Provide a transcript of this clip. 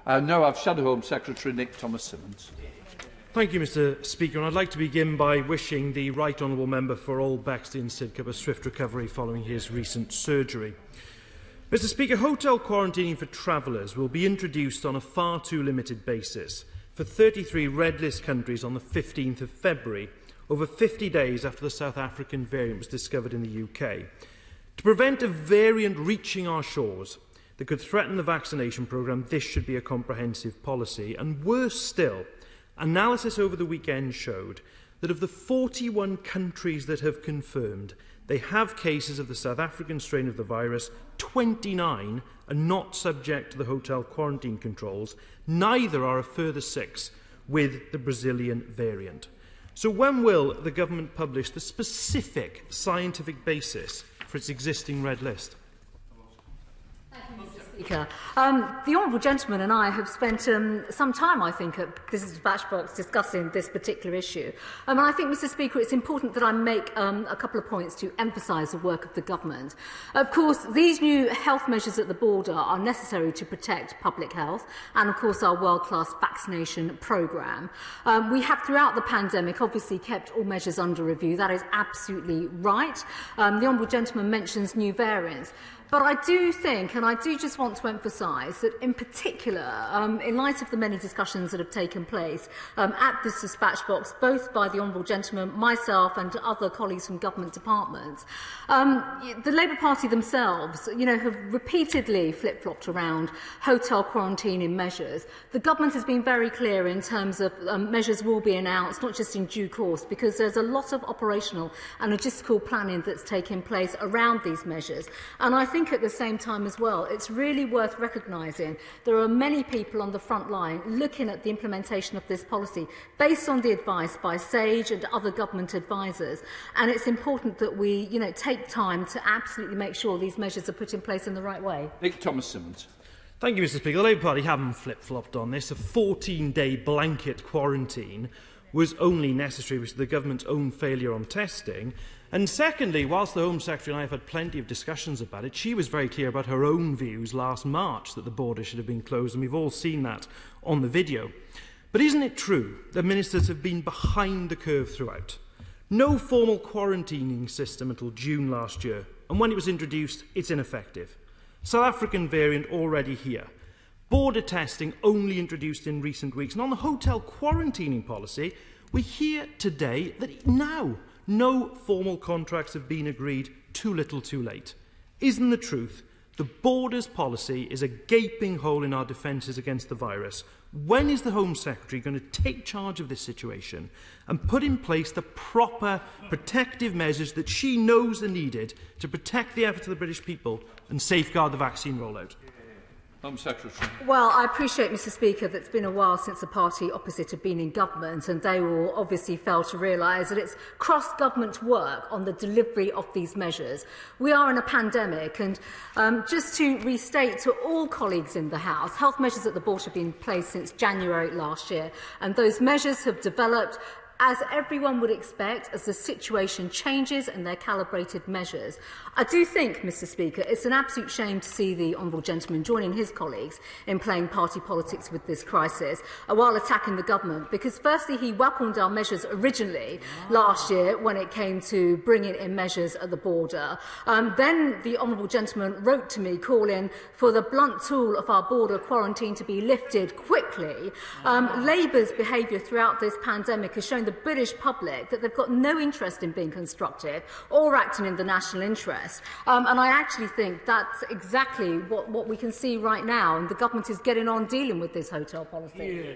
Now I have Shadow Home Secretary Nick Thomas-Symonds. Thank you, Mr Speaker. And I'd like to begin by wishing the Right Honourable Member for Old Bexley and Sidcup a swift recovery following his recent surgery. Mr Speaker, hotel quarantining for travellers will be introduced on a far too limited basis for 33 red list countries on the 15th of February, over 50 days after the South African variant was discovered in the UK. To prevent a variant reaching our shores that could threaten the vaccination programme, this should be a comprehensive policy. And worse still, analysis over the weekend showed that of the 41 countries that have confirmed they have cases of the South African strain of the virus, 29 are not subject to the hotel quarantine controls. Neither are a further 6 with the Brazilian variant. So when will the government publish the specific scientific basis for its existing red list? Speaker. The Honourable Gentleman and I have spent some time, I think, at this dispatch box discussing this particular issue. And I think, Mr Speaker, it's important that I make a couple of points to emphasise the work of the government. Of course, these new health measures at the border are necessary to protect public health and, of course, our world-class vaccination programme. We have, throughout the pandemic, obviously kept all measures under review. That is absolutely right. The Honourable Gentleman mentions new variants. But I do think, and I do just want to emphasise, that in particular, in light of the many discussions that have taken place at this dispatch box, both by the Honourable Gentleman, myself and other colleagues from government departments, the Labour Party themselves, have repeatedly flip-flopped around hotel quarantining measures. The government has been very clear in terms of measures will be announced, not just in due course, because there's a lot of operational and logistical planning that's taking place around these measures. And I think at the same time as well, it's really worth recognising there are many people on the front line looking at the implementation of this policy based on the advice by SAGE and other government advisers. And it's important that we take time to absolutely make sure these measures are put in place in the right way. Nick Thomas-Symonds. Thank you, Mr Speaker. The Labour Party haven't flip-flopped on this. A 14-day blanket quarantine was only necessary because of the government's own failure on testing. And secondly, whilst the Home Secretary and I have had plenty of discussions about it, she was very clear about her own views last March that the border should have been closed, and we've all seen that on the video. But isn't it true that ministers have been behind the curve throughout? No formal quarantining system until June last year, and when it was introduced, it's ineffective. South African variant already here. Border testing only introduced in recent weeks. And on the hotel quarantining policy, we hear today that now no formal contracts have been agreed, too little too late. Isn't the truth the borders policy is a gaping hole in our defences against the virus? When is the Home Secretary going to take charge of this situation and put in place the proper protective measures that she knows are needed to protect the efforts of the British people and safeguard the vaccine rollout? Home Secretary. Well, I appreciate, Mr Speaker, that it's been a while since the party opposite have been in government, and they will obviously fail to realise that it's cross-government work on the delivery of these measures. We are in a pandemic, and just to restate to all colleagues in the House, health measures at the border have been in place since January last year, and those measures have developed as everyone would expect, as the situation changes and they're calibrated measures. I do think, Mr Speaker, it's an absolute shame to see the Honourable Gentleman joining his colleagues in playing party politics with this crisis while attacking the government, because firstly he welcomed our measures originally last year when it came to bringing in measures at the border. Then the Honourable Gentleman wrote to me calling for the blunt tool of our border quarantine to be lifted quickly. Labour's behaviour throughout this pandemic has shown the British public that they've got no interest in being constructive or acting in the national interest. And I actually think that's exactly what we can see right now, and the government is getting on dealing with this hotel policy. Yeah.